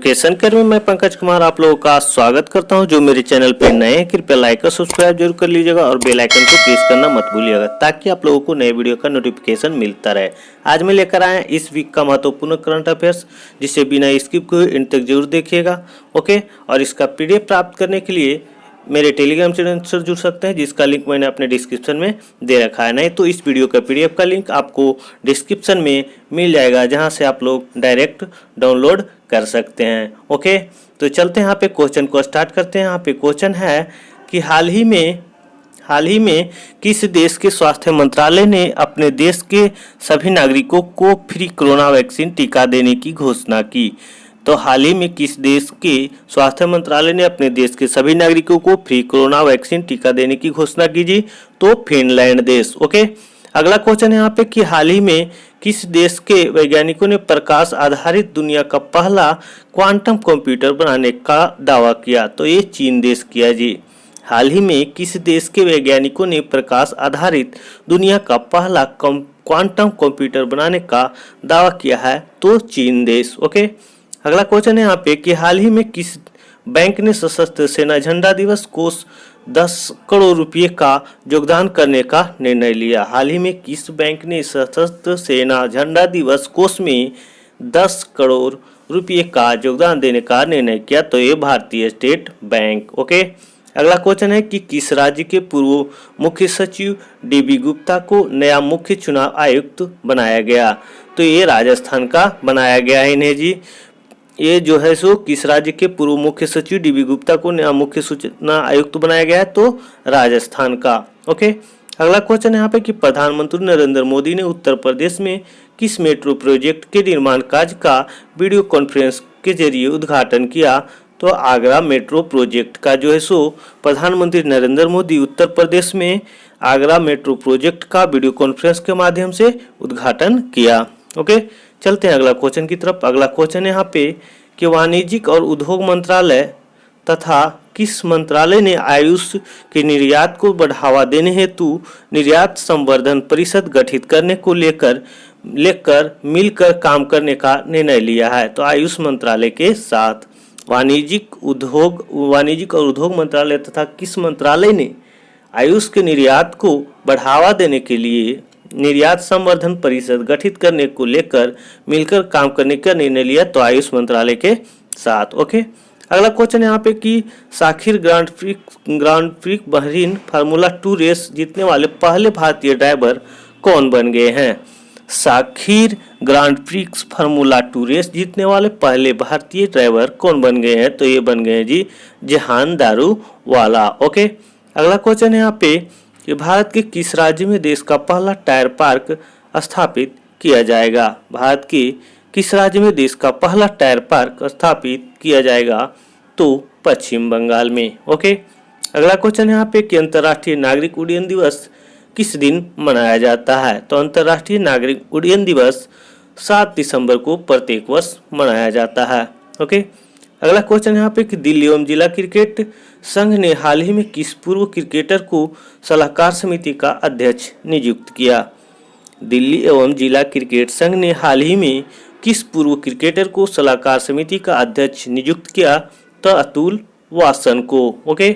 Notification कर में मैं पंकज कुमार आप लोगों का स्वागत करता हूं। जो मेरे चैनल पे नए हैं कृपया लाइक और सब्सक्राइब जरूर कर लीजिएगा और बेल आइकन को प्रेस करना मत भूलिएगा ताकि आप लोगों को नए वीडियो का नोटिफिकेशन मिलता रहे। आज मैं लेकर आया इस वीक का महत्वपूर्ण करंट अफेयर्स, जिसे बिना स्किप किए इन तक जरूर देखिएगा। ओके, और इसका पीडीएफ प्राप्त करने के लिए मेरे टेलीग्राम चैनल से जुड़ सकते हैं, जिसका लिंक मैंने अपने डिस्क्रिप्शन में दे रखा है। नहीं तो इस वीडियो का पीडीएफ का लिंक आपको डिस्क्रिप्शन में मिल जाएगा, जहां से आप लोग डायरेक्ट डाउनलोड कर सकते हैं। ओके, तो चलते हैं यहाँ पे क्वेश्चन को स्टार्ट करते हैं। यहाँ पे क्वेश्चन है कि हाल ही में किस देश के स्वास्थ्य मंत्रालय ने अपने देश के सभी नागरिकों को फ्री कोरोना वैक्सीन टीका देने की घोषणा की। तो हाल ही में किस देश के स्वास्थ्य मंत्रालय ने अपने देश के सभी नागरिकों को फ्री कोरोना वैक्सीन टीका देने की घोषणा की जी? तो फिनलैंड देश। ओके, अगला क्वेश्चन है यहाँ पे कि हाल ही में किस देश के वैज्ञानिकों ने प्रकाश आधारित दुनिया का पहला क्वांटम कंप्यूटर बनाने का दावा किया? तो ये चीन देश किया जी। हाल ही में किस देश के वैज्ञानिकों ने प्रकाश आधारित दुनिया का पहला क्वांटम कंप्यूटर बनाने का दावा किया है? तो चीन देश। ओके, अगला क्वेश्चन है यहाँ पे कि हाल ही में किस बैंक ने सशस्त्र सेना झंडा दिवस कोष 10 करोड़ रुपए का योगदान करने का निर्णय लिया? हाल ही में किस बैंक ने सशस्त्र सेना झंडा दिवस कोष में 10 करोड़ रुपए का योगदान देने का निर्णय किया? तो ये भारतीय स्टेट बैंक। ओके, अगला क्वेश्चन है कि किस राज्य के पूर्व मुख्य सचिव डीबी गुप्ता को नया मुख्य चुनाव आयुक्त बनाया गया? तो ये राजस्थान का बनाया गया है इन्हें जी। ये जो है सो किस राज्य के पूर्व मुख्य सचिव डीबी गुप्ता को नया मुख्य सूचना आयुक्त बनाया गया है? तो राजस्थान का। ओके, अगला क्वेश्चन है यहाँ पे कि प्रधानमंत्री नरेंद्र मोदी ने उत्तर प्रदेश में किस मेट्रो प्रोजेक्ट के निर्माण कार्य का वीडियो कॉन्फ्रेंस के जरिए उद्घाटन किया? तो आगरा मेट्रो प्रोजेक्ट का जो है सो प्रधानमंत्री नरेंद्र मोदी उत्तर प्रदेश में आगरा मेट्रो प्रोजेक्ट का वीडियो कॉन्फ्रेंस के माध्यम से उद्घाटन किया। ओके, चलते हैं अगला क्वेश्चन की तरफ। अगला क्वेश्चन है यहाँ पे कि वाणिज्यिक और उद्योग मंत्रालय तथा किस मंत्रालय ने आयुष के निर्यात को बढ़ावा देने हेतु निर्यात संवर्धन परिषद गठित करने को लेकर मिलकर काम करने का निर्णय लिया है? तो आयुष मंत्रालय के साथ वाणिज्यिक और उद्योग मंत्रालय तथा किस मंत्रालय ने आयुष के निर्यात को बढ़ावा देने के लिए निर्यात संवर्धन परिषद गठित करने को लेकर मिलकर काम करने का निर्णय लिया? तो आयुष मंत्रालय के साथ। ओके, अगला क्वेश्चन यहाँ पे कि Sakhir Grand Prix Bahrain formula 2 race जीतने वाले पहले भारतीय ड्राइवर कौन बन गए हैं? Sakhir Grand Prix formula 2 race जीतने वाले पहले भारतीय ड्राइवर कौन बन गए हैं? तो ये बन गए हैं जी जहान दारूवाला। ओके, अगला क्वेश्चन है यहाँ पे कि भारत के किस राज्य में देश का पहला टायर पार्क स्थापित किया जाएगा? भारत के किस राज्य में देश का पहला टायर पार्क स्थापित किया जाएगा? तो पश्चिम बंगाल में। ओके, अगला क्वेश्चन यहाँ पे कि अंतर्राष्ट्रीय नागरिक उड्डयन दिवस किस दिन मनाया जाता है? तो अंतर्राष्ट्रीय नागरिक उड्डयन दिवस 7 दिसंबर को प्रत्येक वर्ष मनाया जाता है। ओके, अगला क्वेश्चन यहाँ पे कि दिल्ली एवं जिला क्रिकेट संघ ने हाल ही में किस पूर्व क्रिकेटर को सलाहकार समिति का अध्यक्ष नियुक्त किया? दिल्ली एवं जिला क्रिकेट संघ ने हाल ही में किस पूर्व क्रिकेटर को सलाहकार समिति का अध्यक्ष नियुक्त किया? तो अतुल वासन को। ओके,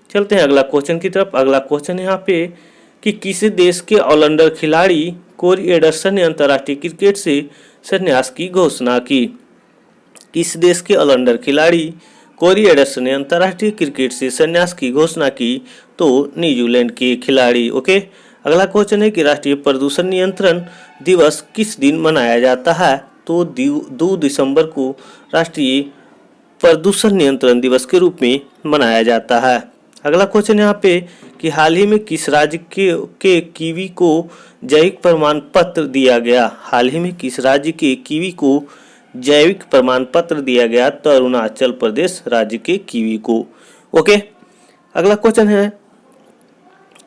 चलते हैं अगला क्वेश्चन की तरफ। अगला क्वेश्चन है यहाँ पे कि किस देश के ऑलराउंडर खिलाड़ी कोरी एंडरसन ने अंतर्राष्ट्रीय क्रिकेट से संन्यास की घोषणा की? किस देश के ऑलराउंडर खिलाड़ी कोरी एंडरसन ने अंतर्राष्ट्रीय क्रिकेट से संन्यास की घोषणा की? तो न्यूजीलैंड के खिलाड़ी। ओके, अगला क्वेश्चन है कि राष्ट्रीय प्रदूषण नियंत्रण दिवस किस दिन मनाया जाता है? तो 2 दिसंबर को राष्ट्रीय प्रदूषण नियंत्रण दिवस के रूप में मनाया जाता है। अगला क्वेश्चन यहाँ पे कि हाल ही में किस राज्य के कीवी को जैविक प्रमाण पत्र दिया गया? हाल ही में किस राज्य के कीवी को जैविक प्रमाण पत्र दिया गया? तो अरुणाचल प्रदेश राज्य के कीवी को। ओके, अगला क्वेश्चन है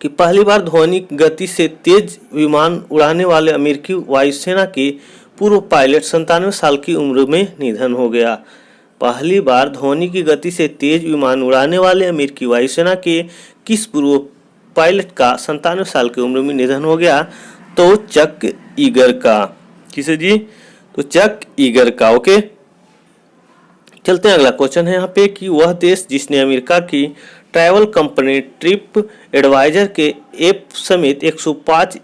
कि पहली बार ध्वनि गति से तेज विमान उड़ाने वाले अमेरिकी वायुसेना के पूर्व पायलट 97 साल की उम्र में निधन हो गया। पहली बार ध्वनि की गति से तेज विमान उड़ाने वाले अमेरिकी वायुसेना के किस पूर्व पायलट का 97 साल की उम्र में निधन हो गया? तो चक ईगर का। किसे जी? तो चक ईगर का। ओके, चलते हैं, अगला क्वेश्चन है यहाँ पे कि वह देश जिसने अमेरिका की ट्रैवल कंपनी ट्रिप एडवाइजर के ऐप समेत 105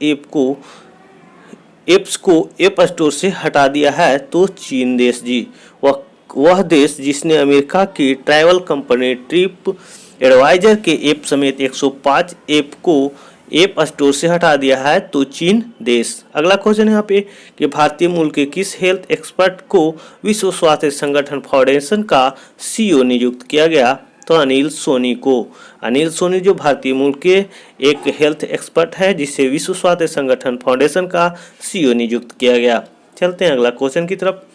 ऐप्स को ऐप स्टोर से हटा दिया है, तो चीन देश जी। वह देश जिसने अमेरिका की ट्रैवल कंपनी ट्रिप एडवाइजर के ऐप समेत 105 ऐप को ऐप स्टोर से हटा दिया है, तो चीन देश। अगला क्वेश्चन है यहाँ पे कि भारतीय मूल के किस हेल्थ एक्सपर्ट को विश्व स्वास्थ्य संगठन फाउंडेशन का सीईओ नियुक्त किया गया, तो अनिल सोनी को। अनिल सोनी जो भारतीय मूल के एक हेल्थ एक्सपर्ट है जिसे विश्व स्वास्थ्य संगठन फाउंडेशन का सीईओ नियुक्त किया गया। चलते हैं अगला क्वेश्चन की तरफ।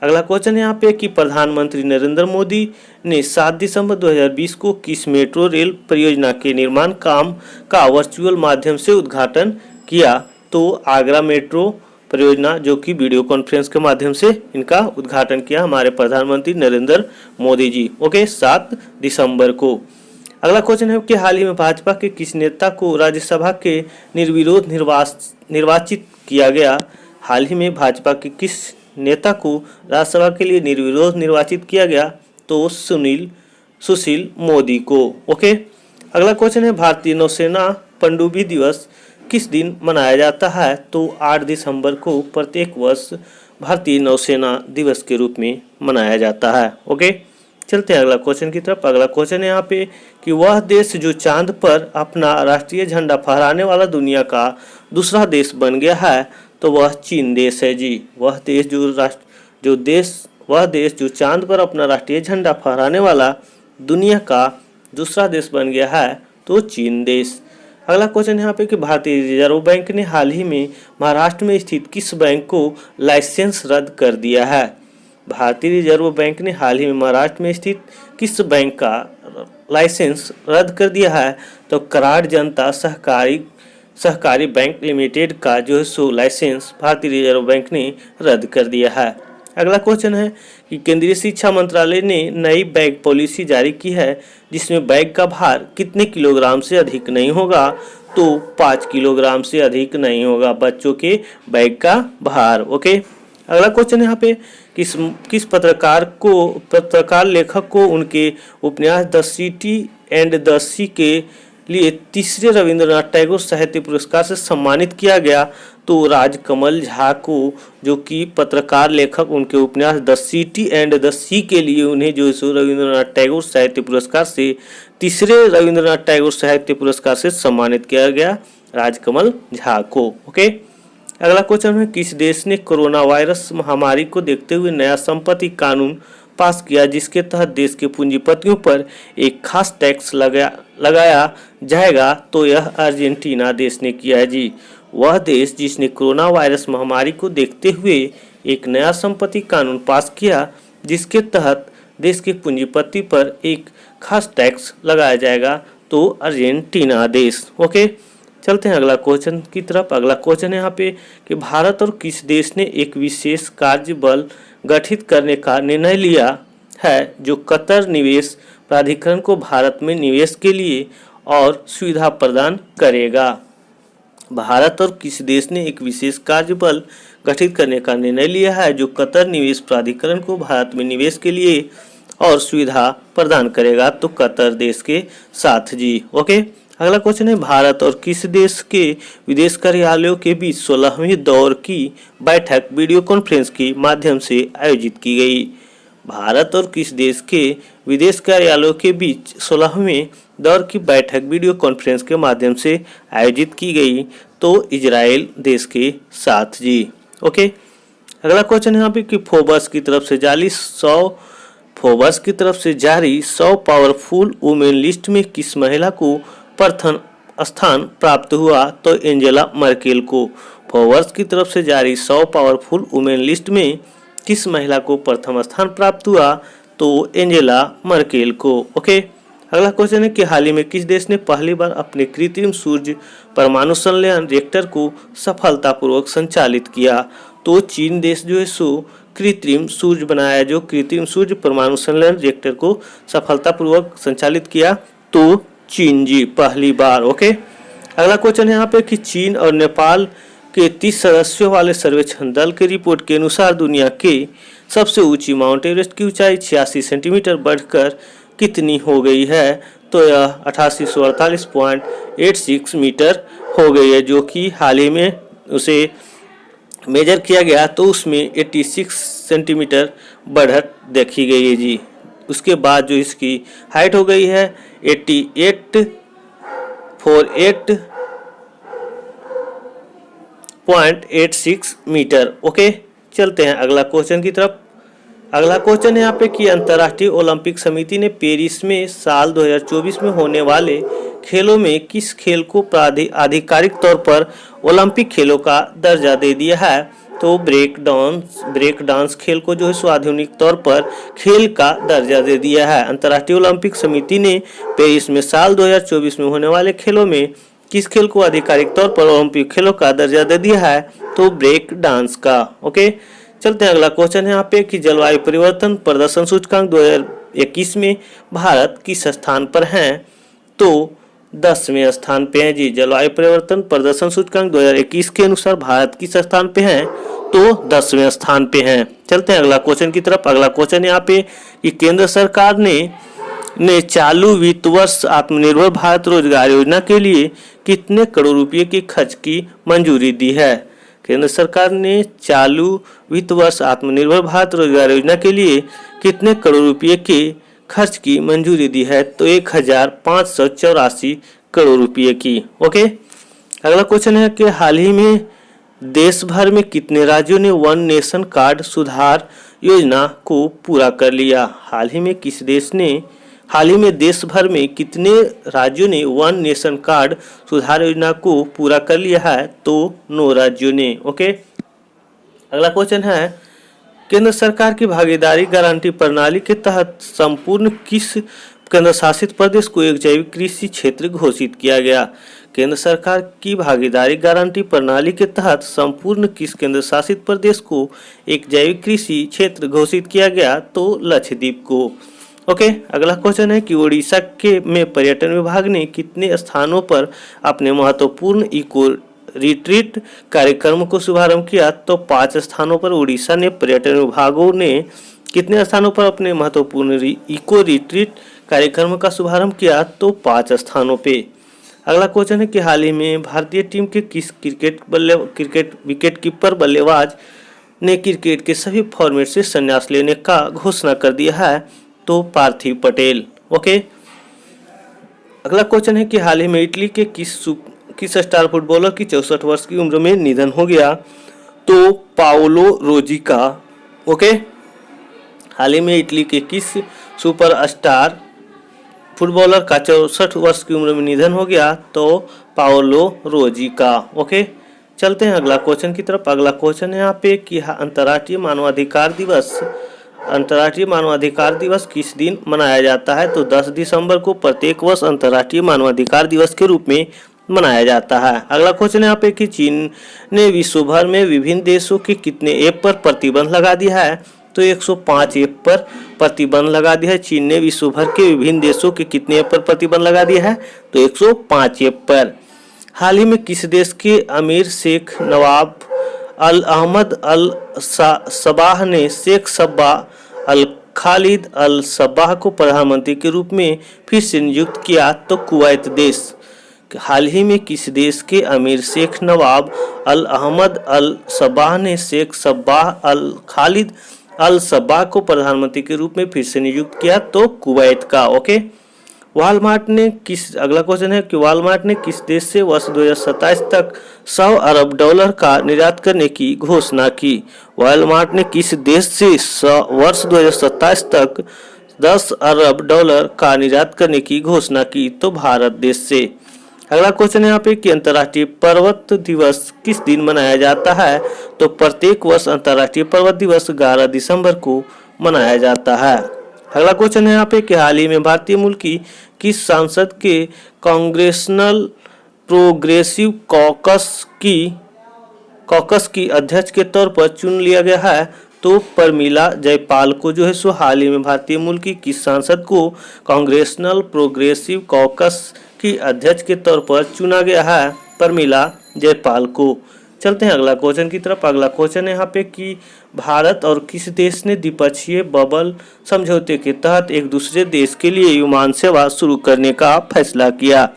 अगला क्वेश्चन है यहाँ पे कि प्रधानमंत्री नरेंद्र मोदी ने 7 दिसंबर 2020 को किस मेट्रो रेल परियोजना के निर्माण काम का वर्चुअल माध्यम से उद्घाटन किया, तो आगरा मेट्रो परियोजना, जो कि वीडियो कॉन्फ्रेंस के माध्यम से इनका उद्घाटन किया हमारे प्रधानमंत्री नरेंद्र मोदी जी। ओके, 7 दिसंबर को। अगला क्वेश्चन है कि हाल ही में भाजपा के किस नेता को राज्यसभा के निर्विरोध निर्वाचित किया गया। हाल ही में भाजपा के किस नेता को राज्यसभा के लिए निर्विरोध निर्वाचित किया गया, तो सुशील मोदी को। ओके, अगला क्वेश्चन है भारतीय नौसेना पनडुब्बी दिवस किस दिन मनाया जाता है, तो 8 दिसंबर को प्रत्येक वर्ष भारतीय नौसेना दिवस के रूप में मनाया जाता है। ओके, चलते हैं अगला क्वेश्चन की तरफ। अगला क्वेश्चन है यहाँ पे कि वह देश जो चांद पर अपना राष्ट्रीय झंडा फहराने वाला दुनिया का दूसरा देश बन गया है, तो वह चीन देश है जी। वह देश जो चांद पर अपना राष्ट्रीय झंडा फहराने वाला दुनिया का दूसरा देश बन गया है, तो चीन देश। अगला क्वेश्चन यहाँ पे कि भारतीय रिजर्व बैंक ने हाल ही में महाराष्ट्र में स्थित किस बैंक को लाइसेंस रद्द कर दिया है। भारतीय रिजर्व बैंक ने हाल ही में महाराष्ट्र में स्थित किस बैंक का लाइसेंस रद्द कर दिया है, तो कराड़ जनता सहकारी बैंक लिमिटेड का जो है सो लाइसेंस भारतीय रिजर्व बैंक ने रद्द कर दिया है। अगला क्वेश्चन है कि केंद्रीय शिक्षा मंत्रालय ने नई बैग पॉलिसी जारी की है जिसमें बैग का भार कितने किलोग्राम से अधिक नहीं होगा, तो 5 किलोग्राम से अधिक नहीं होगा बच्चों के बैग का भार। ओके, अगला क्वेश्चन यहाँ पे किस पत्रकार लेखक को उनके उपन्यास द सिटी एंड द सी के लिए तीसरे रविंद्रनाथ टैगोर साहित्य पुरस्कार से सम्मानित किया गया, तो राजकमल झा को, जो कि पत्रकार लेखक उनके उपन्यास द सिटी एंड द सी के लिए उन्हें जो है रविंद्रनाथ टैगोर साहित्य पुरस्कार से तीसरे रविंद्रनाथ टैगोर साहित्य पुरस्कार से सम्मानित किया गया राजकमल झा को। ओके, अगला क्वेश्चन है किस देश ने कोरोना वायरस महामारी को देखते हुए नया संपत्ति कानून पास किया जिसके तहत देश के पूंजीपतियों पर एक खास टैक्स लगाया जाएगा, तो यह अर्जेंटीना देश ने किया है जी। वह देश जिसने कोरोना वायरस महामारी को देखते हुए एक नया संपत्ति कानून पास किया जिसके तहत देश के पूंजीपति पर एक खास टैक्स लगाया जाएगा, तो अर्जेंटीना देश। ओके, चलते हैं अगला क्वेश्चन की तरफ। अगला क्वेश्चन है यहाँ पे कि भारत और किस देश ने एक विशेष कार्य बल गठित करने का निर्णय लिया है जो कतर निवेश प्राधिकरण को भारत में निवेश के लिए और सुविधा प्रदान करेगा। भारत और किस देश ने एक विशेष कार्य बल गठित करने का निर्णय लिया है जो कतर निवेश प्राधिकरण को भारत में निवेश के लिए और सुविधा प्रदान करेगा, तो कतर देश के साथ जी। ओके, अगला क्वेश्चन है भारत और किस देश के विदेश कार्यालयों के बीच 16वीं दौर की बैठक वीडियो कॉन्फ्रेंस के माध्यम से आयोजित की गई। भारत और किस देश के विदेश कार्यालयों के बीच 16वें दौर की बैठक वीडियो कॉन्फ्रेंस के माध्यम से आयोजित की गई, तो इजराइल देश के साथ जी। ओके, अगला क्वेश्चन यहाँ पे कि फोर्ब्स की तरफ से जारी 100 पावरफुल वुमेन लिस्ट में किस महिला को प्रथम स्थान प्राप्त हुआ, तो एंजेला मर्केल को। फोर्ब्स की तरफ से जारी 100 पावरफुल वुमेन लिस्ट में किस महिला को प्रथम स्थान प्राप्त हुआ, तो एंजेला मर्केल को। ओके, अगला क्वेश्चन है कि हाल ही में किस देश ने पहली बार अपने कृत्रिम सूर्य परमाणु संलयन रिएक्टर को सफलतापूर्वक संचालित किया, तो चीन देश जो है सो कृत्रिम सूर्य बनाया, जो कृत्रिम सूर्य परमाणु संलयन रिएक्टर को सफलतापूर्वक संचालित किया, तो चीन जी पहली बार। ओके, अगला क्वेश्चन है यहाँ पे कि चीन और नेपाल के 30 सदस्यों वाले सर्वेक्षण दल की रिपोर्ट के अनुसार दुनिया के सबसे ऊंची माउंट एवरेस्ट की ऊंचाई 86 सेंटीमीटर बढ़कर कितनी हो गई है? तो यह 8848.86 मीटर हो गई है, जो कि हाल ही में उसे मेजर किया गया तो उसमें 86 सेंटीमीटर बढ़त देखी गई है जी। उसके बाद जो इसकी हाइट हो गई है 8848.86 मीटर। ओके, चलते हैं अगला क्वेश्चन की तरफ। अगला क्वेश्चन है यहाँ पे कि अंतर्राष्ट्रीय ओलंपिक समिति ने पेरिस में साल 2024 में होने वाले खेलों में किस खेल को आधिकारिक तौर पर ओलंपिक खेलों का दर्जा दे दिया है? तो ब्रेक डांस खेल को जो है सो आधुनिक तौर पर खेल का दर्जा दे दिया है। अंतर्राष्ट्रीय ओलंपिक समिति ने पेरिस में साल 2024 में होने वाले खेलों में किस खेल को आधिकारिक तौर पर ओलंपिक खेलों का दर्जा दे दिया है? तो ब्रेक डांस का। ओके, चलते हैं अगला क्वेश्चन है यहाँ पे कि जलवायु परिवर्तन प्रदर्शन सूचकांक 2021 में भारत किस स्थान पर है? तो 10वें स्थान पे है जी। जलवायु परिवर्तन प्रदर्शन सूचकांक 2021 के अनुसार भारत किस स्थान पे है? तो 10वें स्थान पे है। चलते हैं अगला क्वेश्चन की तरफ। अगला क्वेश्चन यहाँ पे कि केंद्र सरकार ने चालू वित्त वर्ष आत्मनिर्भर भारत रोजगार योजना के लिए कितने करोड़ रुपए की खर्च की मंजूरी दी है? केंद्र सरकार ने चालू वित्त वर्ष आत्मनिर्भर भारत रोजगार योजना के लिए कितने करोड़ रुपए के खर्च की मंजूरी दी है? तो 1584 करोड़ रुपए की। ओके, अगला क्वेश्चन है कि हाल ही में देश भर में कितने राज्यों ने वन नेशन कार्ड सुधार योजना को पूरा कर लिया? हाल ही में देश भर में कितने राज्यों ने वन नेशन कार्ड सुधार योजना को पूरा कर लिया है? तो 9 राज्यों ने। ओके, अगला क्वेश्चन है केंद्र सरकार की भागीदारी गारंटी प्रणाली के तहत संपूर्ण किस केंद्र शासित प्रदेश को एक जैविक कृषि क्षेत्र घोषित किया गया? केंद्र सरकार की भागीदारी गारंटी प्रणाली के तहत संपूर्ण किस केंद्र शासित प्रदेश को एक जैविक कृषि क्षेत्र घोषित किया गया? तो लक्षद्वीप को। ओके, अगला क्वेश्चन है कि उड़ीसा में पर्यटन विभाग ने कितने स्थानों पर अपने महत्वपूर्ण इको रिट्रीट कार्यक्रम को शुभारंभ किया? तो 5 स्थानों पर उड़ीसा ने पर्यटन विभागों ने कितने स्थानों पर अपने महत्वपूर्ण इको रिट्रीट कार्यक्रम का शुभारंभ किया? तो 5 स्थानों पे। अगला क्वेश्चन है कि हाल ही में भारतीय टीम के किस क्रिकेट विकेटकीपर बल्लेबाज ने क्रिकेट के सभी फॉर्मेट से संन्यास लेने का घोषणा कर दिया है? तो पार्थिव पटेल। ओके, अगला क्वेश्चन है कि हाल ही में इटली के किस स्टार फुटबॉलर की 64 वर्ष की उम्र में निधन हो गया? तो पाओलो रोजी का। ओके, हाल ही में इटली के किस सुपरस्टार फुटबॉलर का 64 वर्ष की उम्र में निधन हो गया? तो पाओलो रोजी का। ओके, चलते हैं अगला क्वेश्चन की तरफ। अगला क्वेश्चन है यहाँ पे कि अंतर्राष्ट्रीय मानवाधिकार दिवस किस दिन मनाया जाता है? तो 10 दिसंबर को प्रत्येक वर्ष अंतर्राष्ट्रीय मानवाधिकार दिवस के रूप में मनाया जाता है। अगला क्वेश्चन यहाँ पे कि चीन ने विश्व भर में विभिन्न देशों के कितने ऐप पर प्रतिबंध लगा दिया है? तो 105 ऐप पर प्रतिबंध लगा दिया है। चीन ने विश्व भर के विभिन्न देशों के कितने ऐप पर प्रतिबंध लगा दिया है? तो 105 ऐप पर। हाल ही में किस देश के अमीर शेख नवाब अल अहमद अल सबाह ने शेख सब्बाह अल खालिद अल सब्बाह को प्रधानमंत्री के रूप में फिर से नियुक्त किया? तो कुवैत देश। हाल ही में किस देश के अमीर शेख नवाब अल अहमद अल सब्बाह ने शेख सब्बाह अल खालिद अल सब्बाह को प्रधानमंत्री के रूप में फिर से नियुक्त किया? तो कुवैत का। ओके, अगला क्वेश्चन है कि वॉलमार्ट ने किस देश से वर्ष 2027 तक 100 अरब डॉलर का निर्यात करने की घोषणा की? वॉलमार्ट ने किस देश से वर्ष 2027 तक 10 अरब डॉलर का निर्यात करने की घोषणा की? तो भारत देश से। अगला क्वेश्चन है यहाँ पे कि अंतर्राष्ट्रीय पर्वत दिवस किस दिन मनाया जाता है? तो प्रत्येक वर्ष अंतर्राष्ट्रीय पर्वत दिवस 11 दिसंबर को मनाया जाता है। अगला क्वेश्चन है यहाँ पे कि हाल ही में भारतीय मूल की किस सांसद के कांग्रेसनल प्रोग्रेसिव कॉकस की अध्यक्ष के तौर पर चुन लिया गया है? तो प्रमिला जयपाल को जो है सो हाल ही में भारतीय मूल की किस सांसद को कांग्रेसनल प्रोग्रेसिव कॉकस की अध्यक्ष के तौर पर चुना गया है? प्रमिला जयपाल को। चलते हैं अगला क्वेश्चन की तरफ। अगला क्वेश्चन है यहाँ पे कि भारत और किस देश ने द्विपक्षीय बबल समझौते के तहत एक दूसरे देश के लिए विमान सेवा शुरू करने का फैसला किया।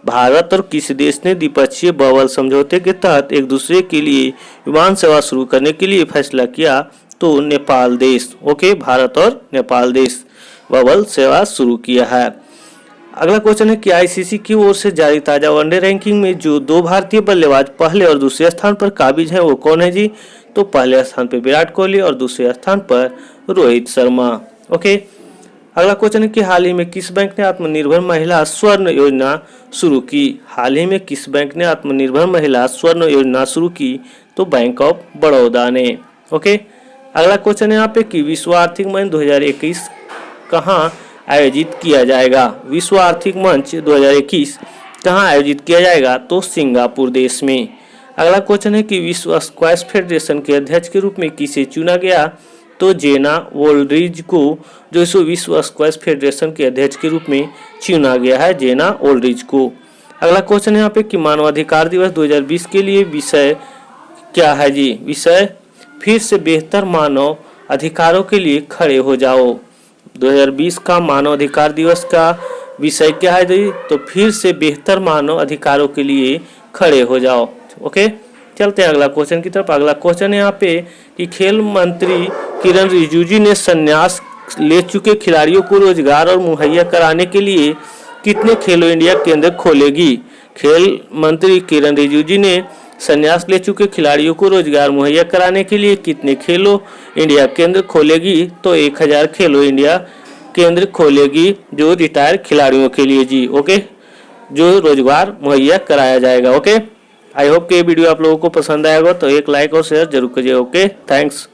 भारत और किस देश ने द्विपक्षीय बबल समझौते के तहत एक दूसरे के लिए विमान सेवा शुरू करने के लिए फैसला किया? तो नेपाल देश। ओके, भारत और नेपाल देश बबल सेवा शुरू किया है। अगला क्वेश्चन है कि आईसीसी की ओर से जारी ताजा वनडे रैंकिंग में जो 2 भारतीय बल्लेबाज पहले और दूसरे स्थान पर काबिज हैं वो कौन है जी? तो पहले स्थान पर विराट कोहली और दूसरे स्थान पर रोहित शर्मा। ओके, अगला क्वेश्चन है कि हाल ही में किस बैंक ने आत्मनिर्भर महिला स्वर्ण योजना शुरू की? हाल ही में किस बैंक ने आत्मनिर्भर महिला स्वर्ण योजना शुरू की? तो बैंक ऑफ बड़ौदा ने। ओके, अगला क्वेश्चन है यहाँ पे कि विश्व आर्थिक मंच 2021 कहाँ आयोजित किया जाएगा? विश्व आर्थिक मंच 2021 कहाँ आयोजित किया जाएगा? तो सिंगापुर देश में। अगला क्वेश्चन है कि विश्व स्क्वैश फेडरेशन के अध्यक्ष के रूप में किसे चुना गया? तो जेना ओल्ड्रिज को जो विश्व स्क्वैश फेडरेशन के अध्यक्ष के रूप में चुना गया है, जेना ओल्ड्रिज को। अगला क्वेश्चन है यहाँ पे कि मानवाधिकार दिवस 2020 के लिए विषय क्या है जी? विषय फिर से बेहतर मानव अधिकारों के लिए खड़े हो जाओ। 2020 का मानव अधिकार दिवस का विषय क्या है जी? तो फिर से बेहतर मानव अधिकारों के लिए खड़े हो जाओ। ओके, चलते हैं अगला क्वेश्चन की तरफ। अगला क्वेश्चन है यहाँ पे कि खेल मंत्री किरण रिजिजू ने संन्यास ले चुके खिलाड़ियों को रोजगार और मुहैया कराने के लिए कितने खेलो इंडिया केंद्र खोलेगी? खेल मंत्री किरण रिजिजू ने संन्यास ले चुके खिलाड़ियों को रोजगार मुहैया कराने के लिए कितने खेलो इंडिया केंद्र खोलेगी? तो 1000 खेलो इंडिया केंद्र खोलेगी जो रिटायर खिलाड़ियों के लिए जी। ओके, जो रोजगार मुहैया कराया जाएगा। ओके, आई होप कि ये वीडियो आप लोगों को पसंद आएगा, तो एक लाइक और शेयर जरूर कीजिए। Okay, thanks.